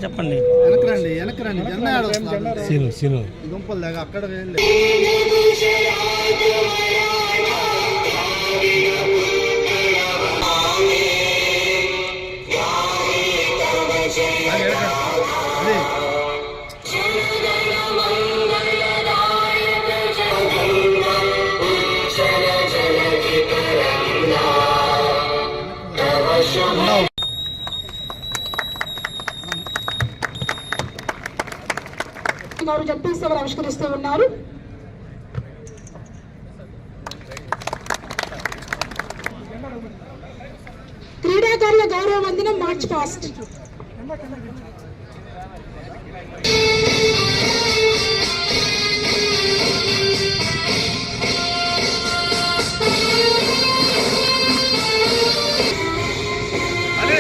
చెప్పండి. వెనకరండి సీను గుంపలు దాకా అక్కడ జడ్పీసీలు ఆవిష్కరిస్తూ ఉన్నారు. క్రీడాకారుల గౌరవ వందనం మార్చ్ పాస్ట్. సరే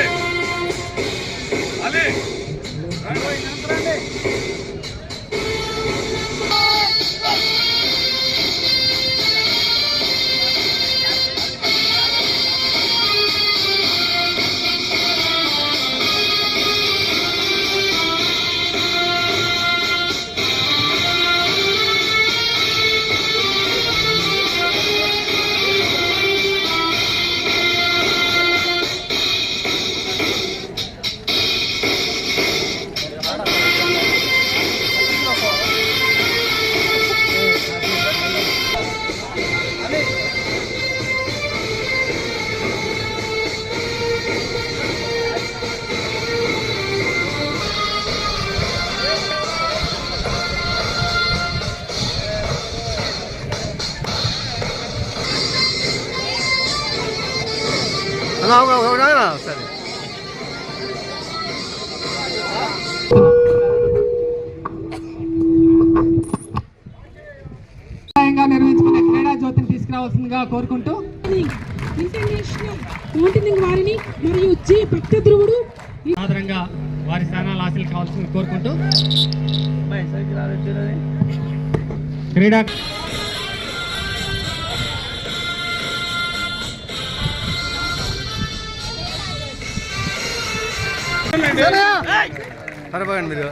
నిర్వహించుకునే క్రీడా జ్యోతిని తీసుకురావాల్సిందిగా కోరుకుంటూ ఇంటర్నేషనల్ మౌంటైనింగ్ వారిని మరియు జి భక్త ధ్రువుడు ఆధారంగా వారి స్థానాలు హాసిల్ కావాల్సింది కోరుకుంటూ క్రీడా సరిపోయండి మీరు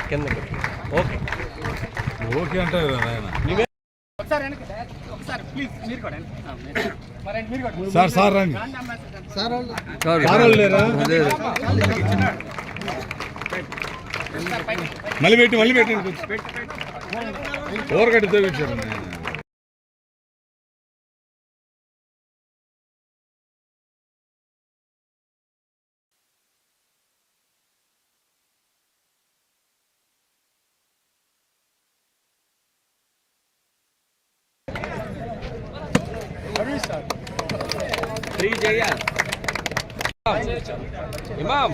కింద ఓకే ఓకే అంటారు సార్ రండి మళ్ళీ పెట్టండి ఓరగడ్డి తోపించారు. ఇమాం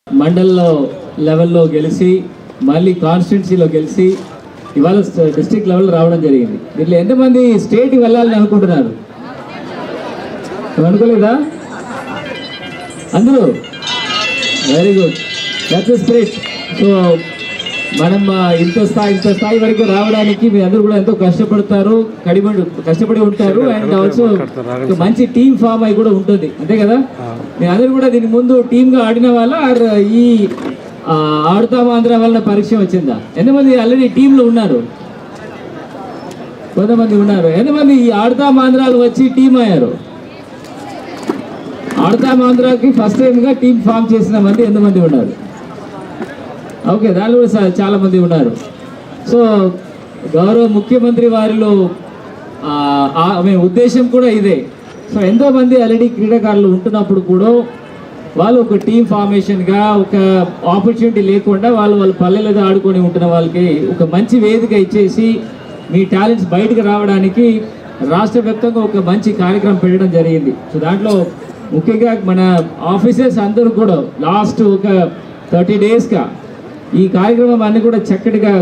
మండల్లో లెవెల్లో గెలిచి మళ్ళీ కాన్స్టిట్యున్సీలో గెలిచి ఇవాళ డిస్ట్రిక్ట్ లెవెల్ రావడం జరిగింది. దీంట్లో ఎంతమంది స్టేట్కి వెళ్ళాలని అనుకుంటున్నారు? అనుకోలేదా అందరూ? Very good, that's spirit. So మనం ఇంత స్థాయి వరకు రావడానికి మీ అందరూ కూడా ఎంతో కష్టపడి ఉంటారు. అండ్ ఆల్సో మంచి టీం ఫామ్ అయి కూడా ఉంటుంది, అంతే కదా? మీ అందరూ కూడా దీని ముందు టీమ్గా ఆడిన వాళ్ళ ఈ ఆడుతాం ఆంధ్ర వల్ల పరిచయం వచ్చిందా? ఎంతమంది ఆల్రెడీ టీంలో ఉన్నారు? కొంతమంది ఉన్నారు. ఎంతమంది ఈ ఆడుతాం ఆంధ్రాలు వచ్చి టీం అయ్యారు? ఆడతాం ఆంధ్రాకి ఫస్ట్ టైంగా టీం ఫామ్ చేసిన మంది ఎంతమంది ఉన్నారు? ఓకే, దానిలో కూడా చాలా మంది ఉన్నారు. సో గౌరవ ముఖ్యమంత్రి వారిలో ఉద్దేశం కూడా ఇదే. సో ఎంతోమంది ఆల్రెడీ క్రీడాకారులు ఉంటున్నప్పుడు కూడా వాళ్ళు ఒక టీం ఫార్మేషన్గా ఒక ఆపర్చునిటీ లేకుండా వాళ్ళ పల్లెలలో ఆడుకొని ఉంటున్న వాళ్ళకి ఒక మంచి వేదిక ఇచ్చేసి మీ టాలెంట్స్ బయటకు రావడానికి రాష్ట్ర వ్యాప్తంగా ఒక మంచి కార్యక్రమం పెట్టడం జరిగింది. సో దాంట్లో ముఖ్యంగా మన ఆఫీసర్స్ అందరూ కూడా లాస్ట్ ఒక 30 డేస్గా ఈ కార్యక్రమం అన్ని కూడా చక్కటిగా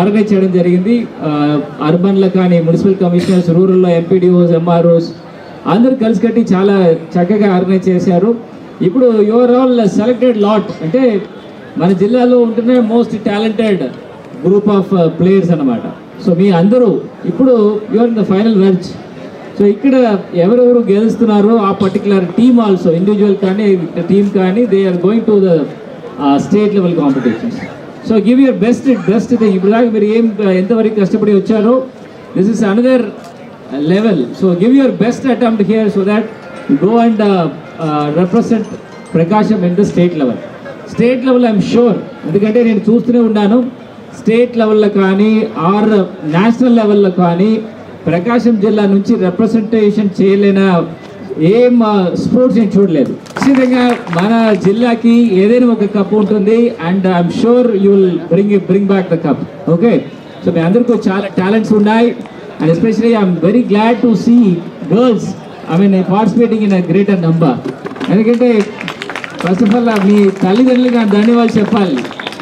ఆర్గనైజ్ చేయడం జరిగింది. అర్బన్లో కానీ మున్సిపల్ కమిషనర్స్, రూరల్లో ఎంపీడీఓస్, ఎంఆర్ఓస్ అందరూ కలిసి కట్టి చాలా చక్కగా ఆర్గనైజ్ చేశారు. ఇప్పుడు యువర్ ఆల్ సెలెక్టెడ్ లాట్, అంటే మన జిల్లాలో ఉంటున్న most talented group of players అన్నమాట. సో మీ అందరూ ఇప్పుడు you're in the final match. So ఇక్కడ ఎవరెవరు గెలుస్తున్నారో ఆ పర్టికులర్ టీమ్ ఆల్సో, ఇండివిజువల్ కానీ టీమ్ కానీ, they are going to the state level competitions. So give your best thing. ఇప్పుడు దాకా మీరు ఎంతవరకు కష్టపడి వచ్చారో, this is another level. So give your best attempt here so that go and represent Prakasam in the state level. State level I'm sure, ఎందుకంటే నేను చూస్తూనే ఉన్నాను, స్టేట్ లెవెల్లో కానీ ఆర్ నేషనల్ లెవెల్లో కానీ ప్రకాశం జిల్లా నుంచి రిప్రజెంటేషన్ చేయలేని ఏం స్పోర్ట్స్ నేను చూడలేదు. ఖచ్చితంగా మన జిల్లాకి ఏదైనా ఒక కప్ ఉంటుంది and I'm sure you will bring back the cup. Okay, so మీ అందరికీ చాలా టాలెంట్స్ ఉన్నాయి and especially I'm very glad to see girls participating in a greater number. ఎందుకంటే ఫస్ట్ ఆఫ్ ఆల్ మీ తల్లిదండ్రులుగా ధన్యవాదాలు చెప్పాలి.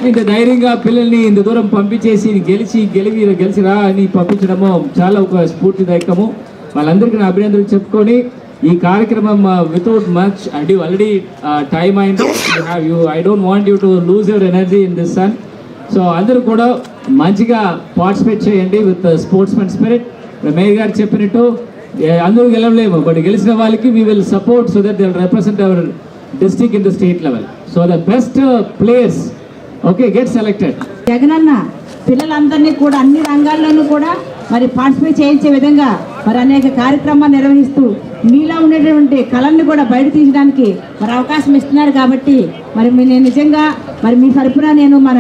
ఇంత ధైర్యంగా పిల్లల్ని ఇంత దూరం పంపించేసి గెలిచిరా అని పంపించడము చాలా ఒక స్ఫూర్తిదాయకము. వాళ్ళందరికీ నా అభినందనలు చెప్పుకొని ఈ కార్యక్రమం వితౌట్ మచ్ ఆల్రెడీ టైం అయింది. I don't want you to lose your energy in this sun. So అందరూ కూడా మంచిగా పార్టిసిపేట్ చేయండి విత్ స్పోర్ట్స్మెన్ స్పిరిట్. మేయర్ గారు చెప్పినట్టు అందరూ గెలవలేము, బట్ గెలిచిన వాళ్ళకి we will support so that they will represent our district in the state level. So the best players okay get selected. Jagananna పిల్లలందరినీ కూడా అన్ని రంగాల్లోనూ కూడా మరి పార్టిసిపేట్ చేయించే విధంగా మరి అనేక కార్యక్రమాలు నిర్వహిస్తూ మీలో ఉండేటువంటి కళల్ని కూడా బయట తీయడానికి మరి అవకాశం ఇస్తున్నారు. కాబట్టి మరి నేను నిజంగా మరి మీ తరపున నేను మన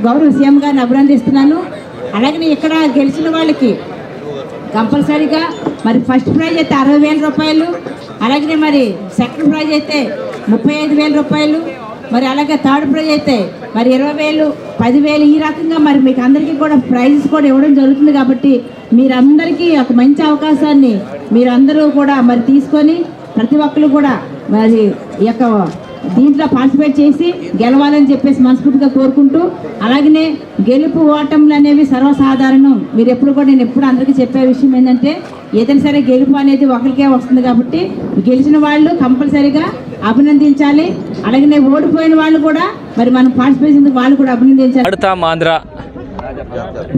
గౌరవ సీఎం గారిని అభినందిస్తున్నాను. అలాగే ఇక్కడ గెలిచిన వాళ్ళకి కంపల్సరీగా మరి ఫస్ట్ ప్రైజ్ అయితే 60,000 రూపాయలు, అలాగే మరి సెకండ్ ప్రైజ్ అయితే 35,000 రూపాయలు, మరి అలాగే థర్డ్ ప్రైజ్ అయితే మరి 20,000, 10,000 ఈ రకంగా మరి మీకు అందరికీ కూడా ప్రైజెస్ కూడా ఇవ్వడం జరుగుతుంది. కాబట్టి మీరందరికీ ఒక మంచి అవకాశాన్ని మీరందరూ కూడా మరి తీసుకొని ప్రతి ఒక్కరు కూడా మరి ఈ యొక్క దీంట్లో పార్టిసిపేట్ చేసి గెలవాలని చెప్పేసి మనస్ఫూర్తిగా కోరుకుంటూ, అలాగనే గెలుపు ఓటములు అనేవి సర్వసాధారణం. మీరు ఎప్పుడు కూడా నేను ఎప్పుడు అందరికీ చెప్పే విషయం ఏంటంటే ఏదైనా సరే గెలుపు అనేది ఒకరికే వస్తుంది. కాబట్టి గెలిచిన వాళ్ళు కంపల్సరీగా అభినందించాలి. అలాగే ఓడిపోయిన వాళ్ళు కూడా మరి మనం పార్టిసిపేట్ చేసిన వాళ్ళు కూడా అభినందించాలి. ఆడతాం ఆంధ్ర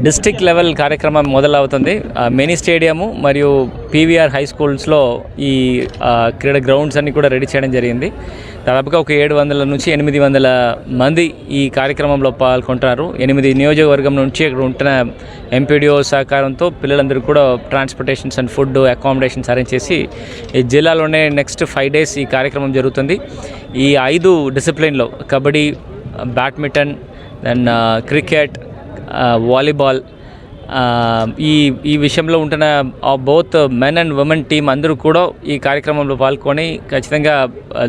డిస్ట్రిక్ట్ లెవెల్ కార్యక్రమం మొదలవుతుంది. మినీ స్టేడియము మరియు పీవీఆర్ హై స్కూల్స్లో ఈ క్రీడా గ్రౌండ్స్ అన్నీ కూడా రెడీ చేయడం జరిగింది. దాదాపుగా ఒక 700 నుంచి 800 మంది ఈ కార్యక్రమంలో పాల్గొంటున్నారు. 8 నియోజకవర్గం నుంచి ఇక్కడ ఉంటున్న ఎంపీడీఓ సహకారంతో పిల్లలందరూ కూడా transportations and food accommodations arrange చేసి ఈ జిల్లాలోనే నెక్స్ట్ 5 days ఈ కార్యక్రమం జరుగుతుంది. ఈ 5 డిసిప్లిన్లో kabaddi, badminton, then cricket, volleyball, ఈ విషయంలో ఉంటున్న both men and women team అందరూ కూడా ఈ కార్యక్రమంలో పాల్గొని ఖచ్చితంగా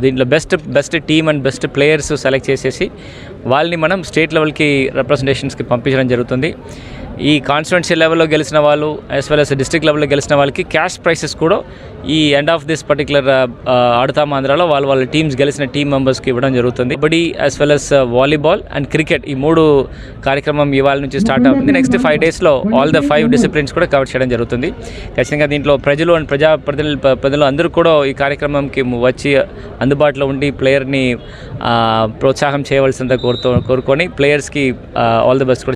దీంట్లో best team and best players select చేసేసి వాళ్ళని మనం స్టేట్ లెవెల్కి రిప్రజెంటేషన్స్కి పంపించడం జరుగుతుంది. ఈ కాన్స్టిట్యున్సీ లెవెల్లో గెలిచిన వాళ్ళు యాజ్ వెల్ as డిస్ట్రిక్ట్ లెవెల్లో గెలిచిన వాళ్ళకి క్యాష్ ప్రైసెస్ కూడా ఈ ఎండ్ ఆఫ్ దిస్ పర్టికులర్ ఆడతాం ఆంధ్రాలో వాళ్ళ టీమ్స్ గెలిచిన టీమ్ మెంబర్స్కి ఇవ్వడం జరుగుతుంది. Kabaddi as well as volleyball and cricket ఈ 3 కార్యక్రమం ఇవాళ నుంచి స్టార్ట్ అవుతుంది. నెక్స్ట్ 5 daysలో ఆల్ ద 5 డిసిప్లిన్స్ కూడా కవర్ చేయడం జరుగుతుంది. ఖచ్చితంగా దీంట్లో ప్రజలు అండ్ ప్రజలు అందరూ కూడా ఈ కార్యక్రమంకి వచ్చి అందుబాటులో ఉండి ప్లేయర్ని ప్రోత్సాహం చేయవలసిందిగా కోరుకొని ప్లేయర్స్కి ఆల్ ద బెస్ట్ కూడా